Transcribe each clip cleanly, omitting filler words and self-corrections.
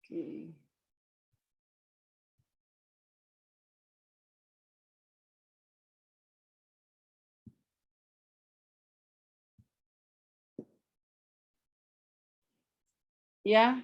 Oke. Ya,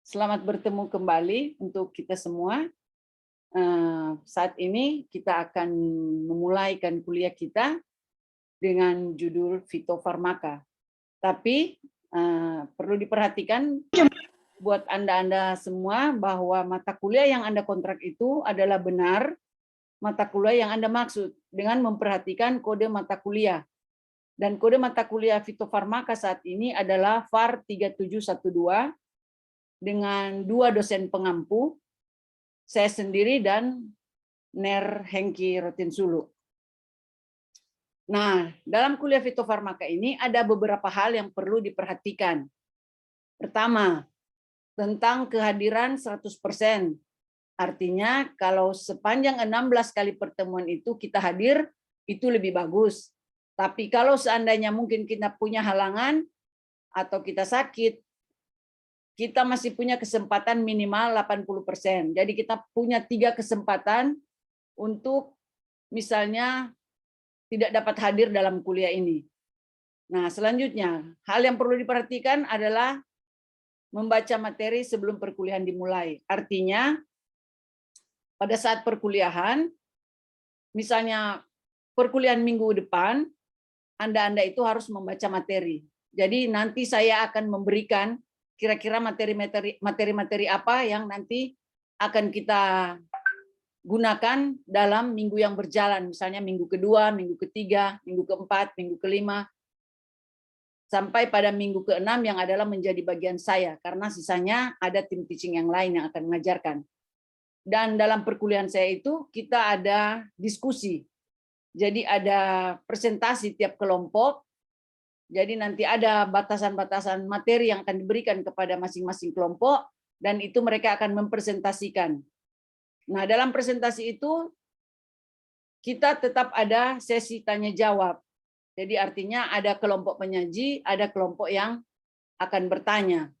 selamat bertemu kembali untuk kita semua. Saat ini kita akan memulaikan kuliah kita dengan judul fitofarmaka. Tapi perlu diperhatikan buat Anda semua bahwa mata kuliah yang Anda kontrak itu adalah benar mata kuliah yang Anda maksud dengan memperhatikan kode mata kuliah. Dan kode mata kuliah fitofarmaka saat ini adalah VAR 3712 dengan 2 dosen pengampu, saya sendiri dan Ner Hengki Rotinsulu. Nah, dalam kuliah fitofarmaka ini ada beberapa hal yang perlu diperhatikan. Pertama, tentang kehadiran 100%. Artinya kalau sepanjang 16 kali pertemuan itu kita hadir, itu lebih bagus. Tapi kalau seandainya mungkin kita punya halangan atau kita sakit, kita masih punya kesempatan minimal 80%. Jadi kita punya 3 kesempatan untuk misalnya tidak dapat hadir dalam kuliah ini. Nah, selanjutnya, hal yang perlu diperhatikan adalah membaca materi sebelum perkuliahan dimulai. Artinya, pada saat perkuliahan, misalnya perkuliahan minggu depan, Anda itu harus membaca materi. Jadi nanti saya akan memberikan kira-kira materi-materi apa yang nanti akan kita gunakan dalam minggu yang berjalan, misalnya minggu kedua, minggu ketiga, minggu keempat, minggu kelima, sampai pada minggu keenam yang adalah menjadi bagian saya, karena sisanya ada tim teaching yang lain yang akan mengajarkan. Dan dalam perkuliahan saya itu kita ada diskusi. Jadi ada presentasi tiap kelompok. Jadi nanti ada batasan-batasan materi yang akan diberikan kepada masing-masing kelompok dan itu mereka akan mempresentasikan. Nah, dalam presentasi itu kita tetap ada sesi tanya jawab. Jadi artinya ada kelompok penyaji, ada kelompok yang akan bertanya.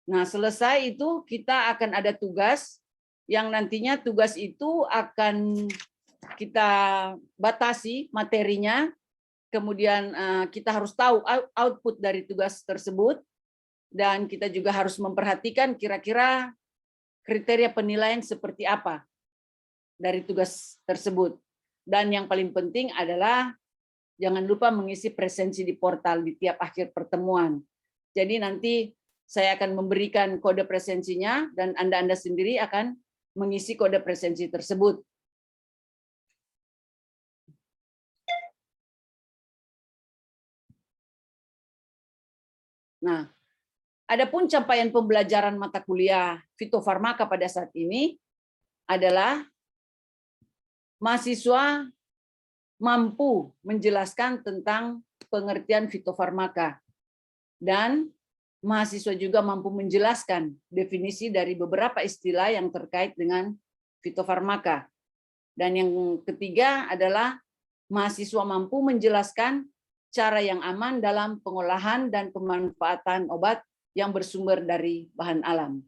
Nah, selesai itu kita akan ada tugas yang nantinya tugas itu akan kita batasi materinya, kemudian kita harus tahu output dari tugas tersebut, dan kita juga harus memperhatikan kira-kira kriteria penilaian seperti apa dari tugas tersebut. Dan yang paling penting adalah jangan lupa mengisi presensi di portal di tiap akhir pertemuan. Jadi nanti saya akan memberikan kode presensinya dan Anda sendiri akan mengisi kode presensi tersebut. Nah, adapun capaian pembelajaran mata kuliah fitofarmaka pada saat ini adalah mahasiswa mampu menjelaskan tentang pengertian fitofarmaka dan mahasiswa juga mampu menjelaskan definisi dari beberapa istilah yang terkait dengan fitofarmaka. Dan yang ketiga adalah mahasiswa mampu menjelaskan cara yang aman dalam pengolahan dan pemanfaatan obat yang bersumber dari bahan alam.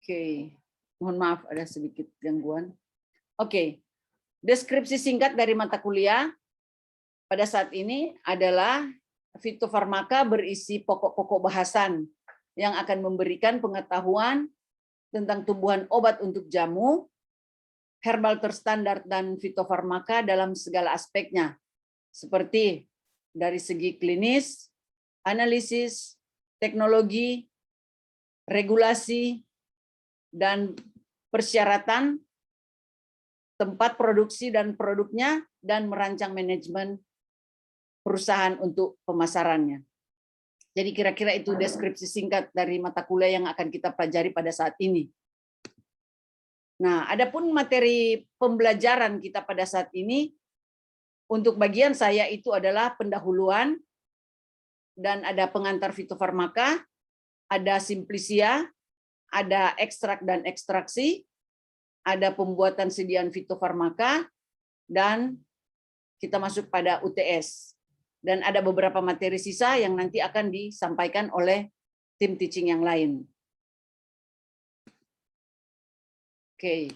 Oke, mohon maaf ada sedikit gangguan. Oke, deskripsi singkat dari mata kuliah pada saat ini adalah fitofarmaka berisi pokok-pokok bahasan yang akan memberikan pengetahuan tentang tumbuhan obat untuk jamu, herbal terstandar dan fitofarmaka dalam segala aspeknya, seperti dari segi klinis, analisis, teknologi, regulasi, dan persyaratan, tempat produksi dan produknya, dan merancang manajemen perusahaan untuk pemasarannya. Jadi kira-kira itu deskripsi singkat dari mata kuliah yang akan kita pelajari pada saat ini. Nah, adapun materi pembelajaran kita pada saat ini, untuk bagian saya itu adalah pendahuluan, dan ada pengantar fitofarmaka, ada simplisia, ada ekstrak dan ekstraksi, ada pembuatan sediaan fitofarmaka, dan kita masuk pada UTS. Dan ada beberapa materi sisa yang nanti akan disampaikan oleh tim teaching yang lain. Oke.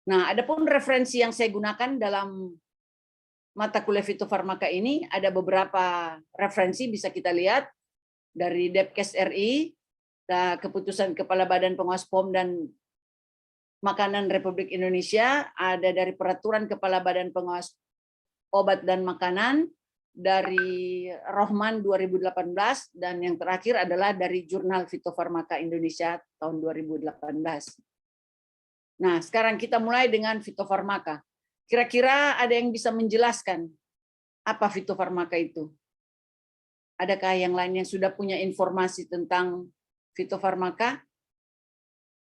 Nah, adapun referensi yang saya gunakan dalam mata kuliah fitofarmaka ini, ada beberapa referensi bisa kita lihat dari Depkes RI, keputusan Kepala Badan Pengawas POM dan Makanan Republik Indonesia, ada dari Peraturan Kepala Badan Pengawas Obat dan Makanan dari Rohman 2018, dan yang terakhir adalah dari Jurnal Fitofarmaka Indonesia tahun 2018. Nah, sekarang kita mulai dengan fitofarmaka. Kira-kira ada yang bisa menjelaskan apa fitofarmaka itu? Adakah yang lain yang sudah punya informasi tentang fitofarmaka?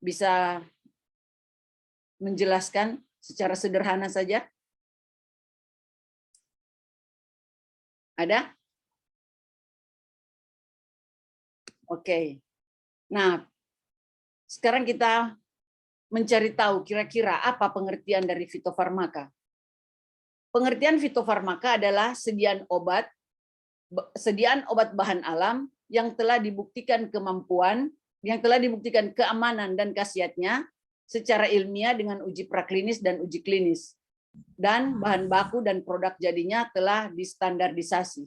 Bisa menjelaskan secara sederhana saja? Ada? Oke. Nah, sekarang kita mencari tahu kira-kira apa pengertian dari fitofarmaka. Pengertian fitofarmaka adalah sediaan obat bahan alam yang telah dibuktikan kemampuan, yang telah dibuktikan keamanan dan khasiatnya secara ilmiah dengan uji praklinis dan uji klinis. Dan bahan baku dan produk jadinya telah distandardisasi.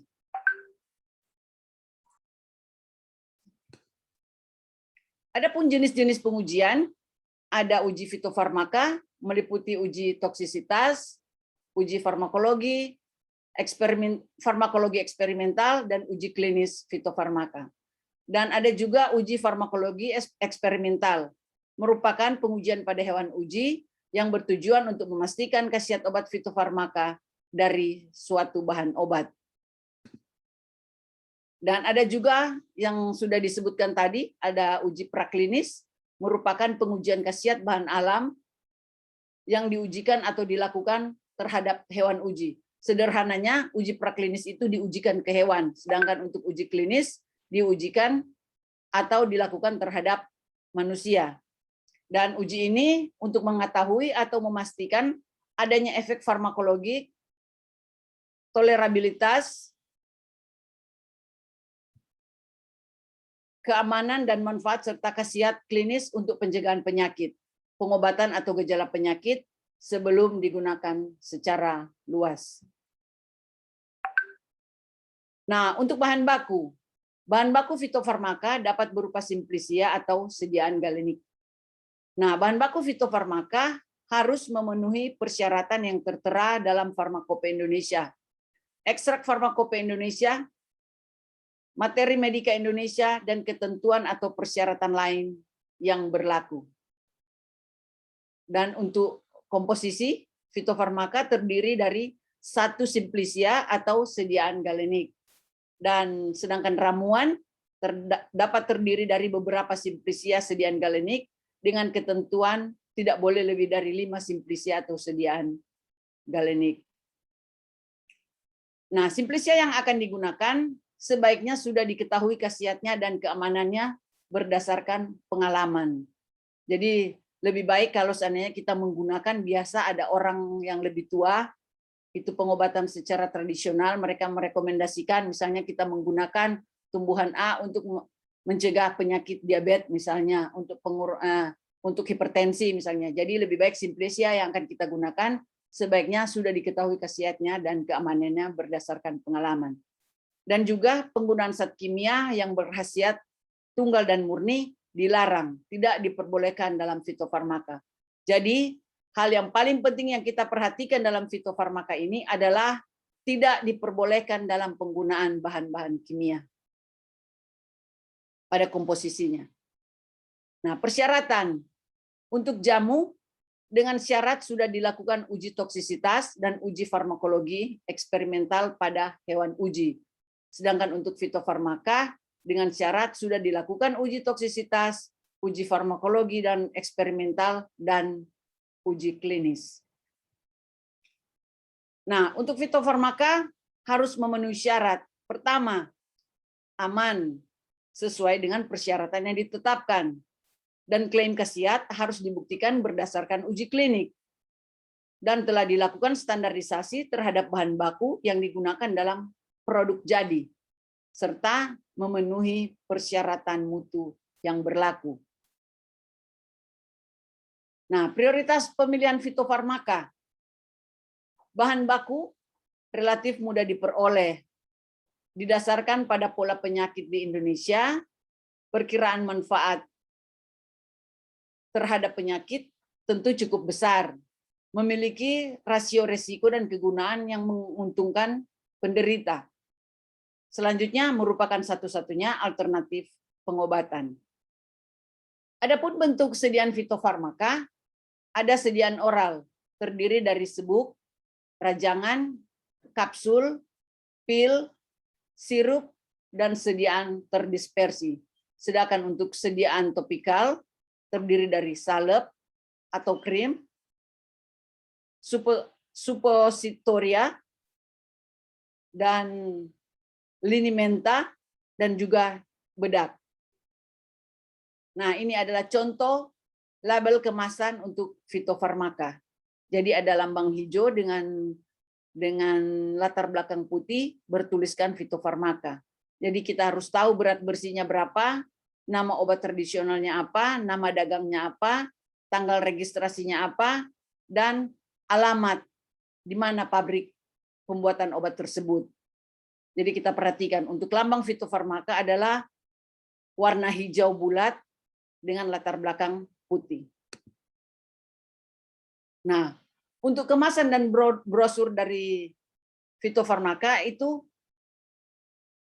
Adapun jenis-jenis pengujian, ada uji fitofarmaka, meliputi uji toksisitas, uji farmakologi, farmakologi eksperimental, dan uji klinis fitofarmaka. Dan ada juga uji farmakologi eksperimental, merupakan pengujian pada hewan uji yang bertujuan untuk memastikan khasiat obat fitofarmaka dari suatu bahan obat. Dan ada juga yang sudah disebutkan tadi, ada uji praklinis, merupakan pengujian khasiat bahan alam yang diujikan atau dilakukan terhadap hewan uji. Sederhananya, uji praklinis itu diujikan ke hewan, sedangkan untuk uji klinis diujikan atau dilakukan terhadap manusia. Dan uji ini untuk mengetahui atau memastikan adanya efek farmakologi, tolerabilitas, keamanan dan manfaat serta khasiat klinis untuk pencegahan penyakit, pengobatan atau gejala penyakit sebelum digunakan secara luas. Nah, untuk bahan baku fitofarmaka dapat berupa simplisia atau sediaan galenik. Nah, bahan baku fitofarmaka harus memenuhi persyaratan yang tertera dalam Farmakope Indonesia, Ekstrak Farmakope Indonesia, Materi Medika Indonesia, dan ketentuan atau persyaratan lain yang berlaku. Dan untuk komposisi, fitofarmaka terdiri dari satu simplisia atau sediaan galenik. Dan sedangkan ramuan dapat terdiri dari beberapa simplisia sediaan galenik dengan ketentuan tidak boleh lebih dari 5 simplisia atau sediaan galenik. Nah, simplisia yang akan digunakan sebaiknya sudah diketahui khasiatnya dan keamanannya berdasarkan pengalaman. Jadi lebih baik kalau seandainya kita menggunakan, biasa ada orang yang lebih tua, itu pengobatan secara tradisional, mereka merekomendasikan misalnya kita menggunakan tumbuhan A untuk mencegah penyakit diabetes misalnya, untuk hipertensi misalnya. Jadi lebih baik simplisia yang akan kita gunakan sebaiknya sudah diketahui khasiatnya dan keamanannya berdasarkan pengalaman. Dan juga penggunaan zat kimia yang berkhasiat tunggal dan murni dilarang, tidak diperbolehkan dalam fitofarmaka. Jadi hal yang paling penting yang kita perhatikan dalam fitofarmaka ini adalah tidak diperbolehkan dalam penggunaan bahan-bahan kimia pada komposisinya. Nah, persyaratan untuk jamu dengan syarat sudah dilakukan uji toksisitas dan uji farmakologi eksperimental pada hewan uji. Sedangkan untuk fitofarmaka dengan syarat sudah dilakukan uji toksisitas, uji farmakologi dan eksperimental, dan uji klinis. Nah, untuk fitofarmaka harus memenuhi syarat. Pertama, aman sesuai dengan persyaratan yang ditetapkan. Dan klaim khasiat harus dibuktikan berdasarkan uji klinik. Dan telah dilakukan standarisasi terhadap bahan baku yang digunakan dalam produk jadi, serta memenuhi persyaratan mutu yang berlaku. Nah, prioritas pemilihan fitofarmaka. Bahan baku relatif mudah diperoleh, didasarkan pada pola penyakit di Indonesia, perkiraan manfaat terhadap penyakit tentu cukup besar, memiliki rasio risiko dan kegunaan yang menguntungkan penderita. Selanjutnya merupakan satu-satunya alternatif pengobatan. Adapun bentuk sediaan fitofarmaka, ada sediaan oral, terdiri dari sebuk, rajangan, kapsul, pil, sirup, dan sediaan terdispersi. Sedangkan untuk sediaan topikal, terdiri dari salep atau krim, suppositoria, dan linimenta, dan juga bedak. Nah, ini adalah contoh label kemasan untuk fitofarmaka. Jadi ada lambang hijau dengan latar belakang putih bertuliskan fitofarmaka. Jadi kita harus tahu berat bersihnya berapa, nama obat tradisionalnya apa, nama dagangnya apa, tanggal registrasinya apa, dan alamat di mana pabrik pembuatan obat tersebut. Jadi kita perhatikan untuk lambang fitofarmaka adalah warna hijau bulat dengan latar belakang putih. Nah, untuk kemasan dan brosur dari fitofarmaka itu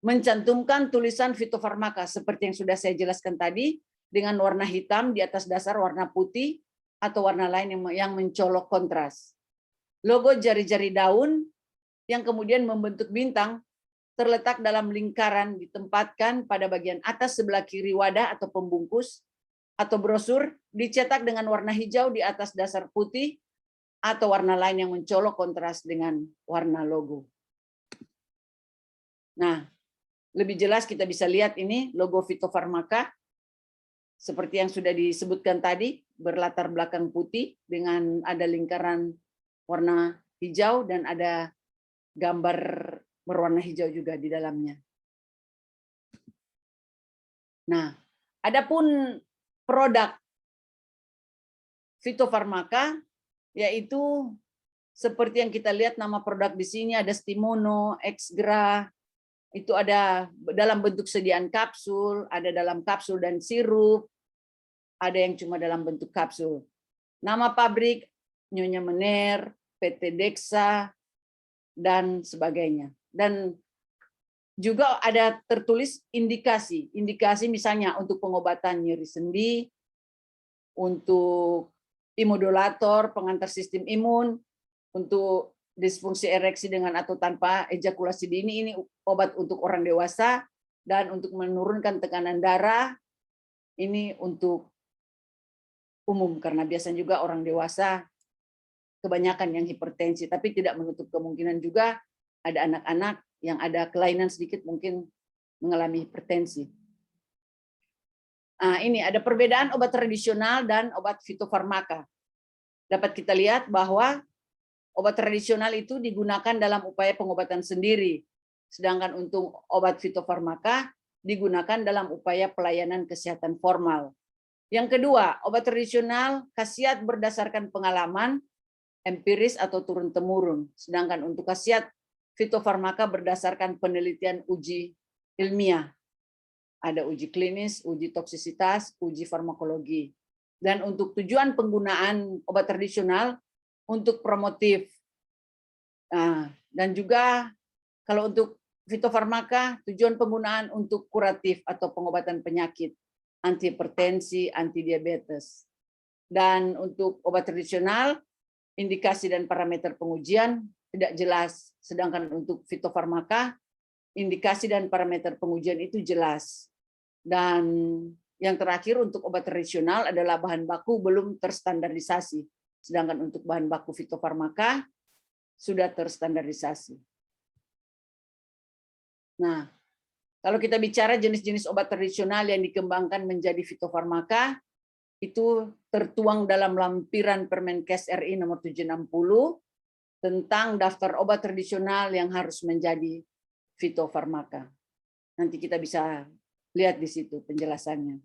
mencantumkan tulisan fitofarmaka seperti yang sudah saya jelaskan tadi dengan warna hitam di atas dasar warna putih atau warna lain yang mencolok kontras. Logo jari-jari daun yang kemudian membentuk bintang terletak dalam lingkaran ditempatkan pada bagian atas sebelah kiri wadah atau pembungkus atau brosur dicetak dengan warna hijau di atas dasar putih atau warna lain yang mencolok kontras dengan warna logo. Nah, lebih jelas kita bisa lihat ini logo fitofarmaka seperti yang sudah disebutkan tadi, berlatar belakang putih dengan ada lingkaran warna hijau dan ada gambar berwarna hijau juga di dalamnya. Nah, adapun produk fitofarmaka yaitu seperti yang kita lihat nama produk di sini ada Stimono, Exgra, itu ada dalam bentuk sediaan kapsul, ada dalam kapsul dan sirup, ada yang cuma dalam bentuk kapsul. Nama pabrik Nyonya Mener, PT Dexa, dan sebagainya. Dan juga ada tertulis indikasi misalnya untuk pengobatan nyeri sendi, untuk imodulator, pengantar sistem imun, untuk disfungsi ereksi dengan atau tanpa ejakulasi dini, ini obat untuk orang dewasa, dan untuk menurunkan tekanan darah, ini untuk umum, karena biasanya juga orang dewasa kebanyakan yang hipertensi, tapi tidak menutup kemungkinan juga ada anak-anak yang ada kelainan sedikit mungkin mengalami hipertensi. Nah, ini ada perbedaan obat tradisional dan obat fitofarmaka. Dapat kita lihat bahwa obat tradisional itu digunakan dalam upaya pengobatan sendiri, sedangkan untuk obat fitofarmaka digunakan dalam upaya pelayanan kesehatan formal. Yang kedua, obat tradisional khasiat berdasarkan pengalaman empiris atau turun-temurun, sedangkan untuk khasiat fitofarmaka berdasarkan penelitian uji ilmiah. Ada uji klinis, uji toksisitas, uji farmakologi. Dan untuk tujuan penggunaan obat tradisional untuk promotif. Dan juga kalau untuk fitofarmaka tujuan penggunaan untuk kuratif atau pengobatan penyakit, anti hipertensi, anti diabetes. Dan untuk obat tradisional indikasi dan parameter pengujian tidak jelas, sedangkan untuk fitofarmaka indikasi dan parameter pengujian itu jelas. Dan yang terakhir untuk obat tradisional adalah bahan baku belum terstandarisasi. Sedangkan untuk bahan baku fitofarmaka sudah terstandarisasi. Nah, kalau kita bicara jenis-jenis obat tradisional yang dikembangkan menjadi fitofarmaka, itu tertuang dalam lampiran Permenkes RI nomor 760 tentang daftar obat tradisional yang harus menjadi fitofarmaka. Nanti kita bisa lihat di situ penjelasannya.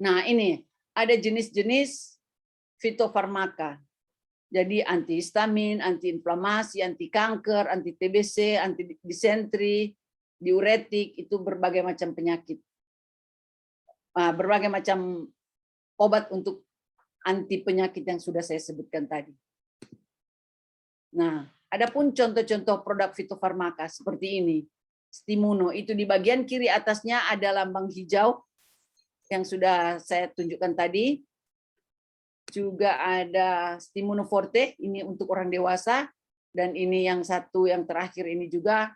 Nah, ini ada jenis-jenis fitofarmaka. Jadi antihistamin, antiinflamasi, anti kanker, anti TBC, anti disentri, diuretik, itu berbagai macam penyakit. Berbagai macam obat untuk anti penyakit yang sudah saya sebutkan tadi. Nah, adapun contoh-contoh produk fitofarmaka seperti ini. Stimuno, itu di bagian kiri atasnya ada lambang hijau yang sudah saya tunjukkan tadi. Juga ada Stimuno Forte, ini untuk orang dewasa. Dan ini yang satu, yang terakhir ini juga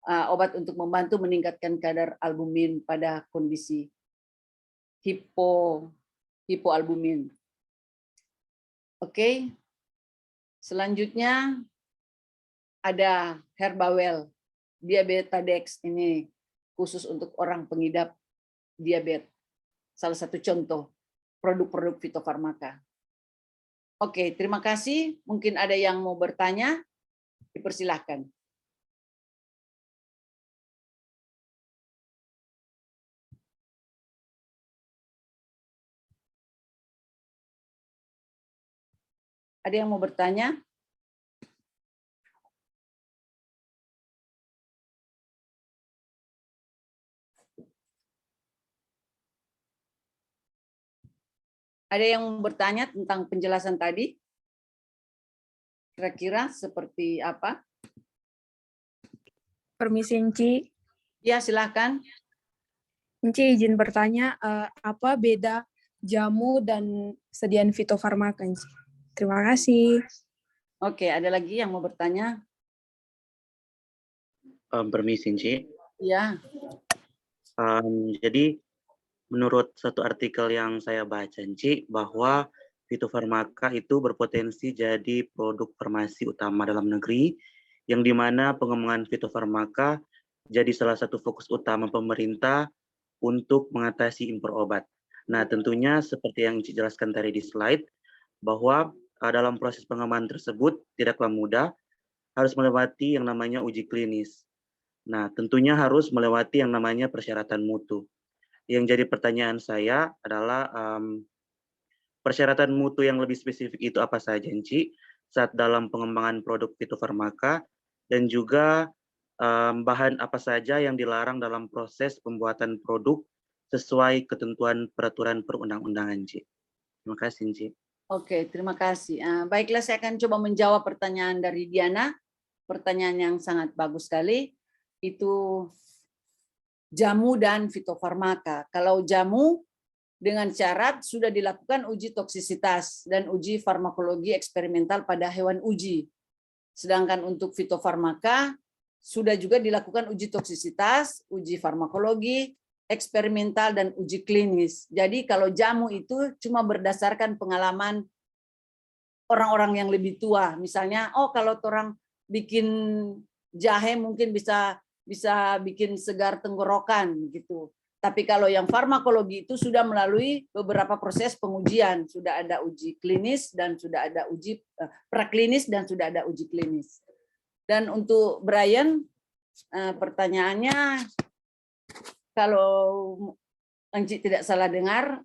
obat untuk membantu meningkatkan kadar albumin pada kondisi hipoalbumin. Oke. Selanjutnya ada Herbawell Diabetadex, ini khusus untuk orang pengidap diabetes. Salah satu contoh produk-produk fitofarmaka. Oke, terima kasih. Mungkin ada yang mau bertanya, dipersilahkan. Ada yang mau bertanya? Ada yang mau bertanya tentang penjelasan tadi? Kira-kira seperti apa? Permisi, Enci. Ya, silakan. Enci izin bertanya, apa beda jamu dan sediaan fitofarmaka, Enci? Terima kasih. Oke, ada lagi yang mau bertanya? Permisi, Ci. Ya. Jadi menurut satu artikel yang saya baca, Ci, bahwa fitofarmaka itu berpotensi jadi produk farmasi utama dalam negeri, yang dimana pengembangan fitofarmaka jadi salah satu fokus utama pemerintah untuk mengatasi impor obat. Nah, tentunya seperti yang Ci jelaskan tadi di slide, bahwa dalam proses pengembangan tersebut tidaklah mudah, harus melewati yang namanya uji klinis. Nah, tentunya harus melewati yang namanya persyaratan mutu. Yang jadi pertanyaan saya adalah persyaratan mutu yang lebih spesifik itu apa saja, Enci, saat dalam pengembangan produk fitofarmaka, dan juga bahan apa saja yang dilarang dalam proses pembuatan produk sesuai ketentuan peraturan perundang-undangan, Enci. Terima kasih, Enci. Oke, terima kasih. Baiklah, saya akan coba menjawab pertanyaan dari Diana. Pertanyaan yang sangat bagus sekali. Itu jamu dan fitofarmaka. Kalau jamu dengan syarat sudah dilakukan uji toksisitas dan uji farmakologi eksperimental pada hewan uji. Sedangkan untuk fitofarmaka sudah juga dilakukan uji toksisitas, uji farmakologi eksperimental dan uji klinis. Jadi kalau jamu itu cuma berdasarkan pengalaman orang-orang yang lebih tua. Misalnya, oh kalau orang bikin jahe mungkin bisa bikin segar tenggorokan gitu. Tapi kalau yang farmakologi itu sudah melalui beberapa proses pengujian, sudah ada uji klinis dan sudah ada uji praklinis dan sudah ada uji klinis. Dan untuk Brian, pertanyaannya, kalau Enci tidak salah dengar,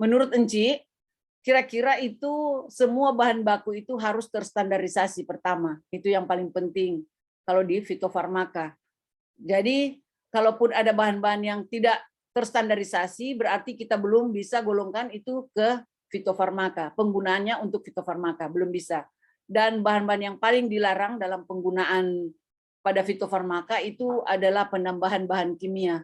menurut Enci, kira-kira itu semua bahan baku itu harus terstandarisasi pertama. Itu yang paling penting kalau di fitofarmaka. Jadi kalaupun ada bahan-bahan yang tidak terstandarisasi, berarti kita belum bisa golongkan itu ke fitofarmaka. Penggunaannya untuk fitofarmaka belum bisa. Dan bahan-bahan yang paling dilarang dalam penggunaan pada fitofarmaka itu adalah penambahan bahan kimia.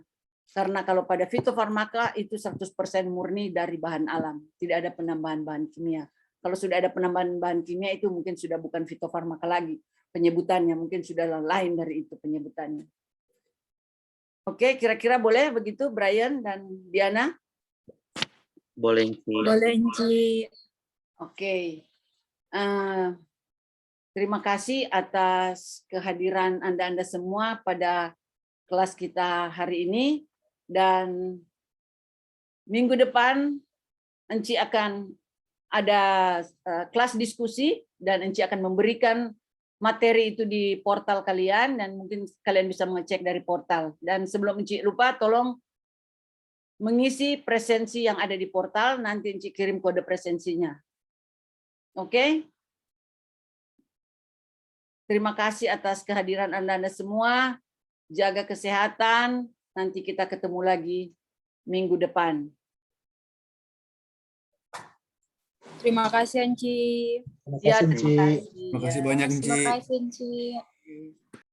Karena kalau pada fitofarmaka itu 100% murni dari bahan alam, tidak ada penambahan bahan kimia. Kalau sudah ada penambahan bahan kimia itu mungkin sudah bukan fitofarmaka lagi penyebutannya, mungkin sudah lain dari itu penyebutannya. Oke, kira-kira boleh begitu Brian dan Diana? Boleh, Ci. Boleh, Ci. Oke. Terima kasih atas kehadiran Anda semua pada kelas kita hari ini. Dan minggu depan Enci akan ada kelas diskusi dan Enci akan memberikan materi itu di portal kalian dan mungkin kalian bisa mengecek dari portal. Dan sebelum Enci lupa, tolong mengisi presensi yang ada di portal, nanti Enci kirim kode presensinya. Oke? Terima kasih atas kehadiran Anda semua. Jaga kesehatan. Nanti kita ketemu lagi minggu depan. Terima kasih, Enci. Ya, Terima kasih, terima Ci. kasih. Terima kasih Ya. banyak, Terima Ci. kasih, Enci.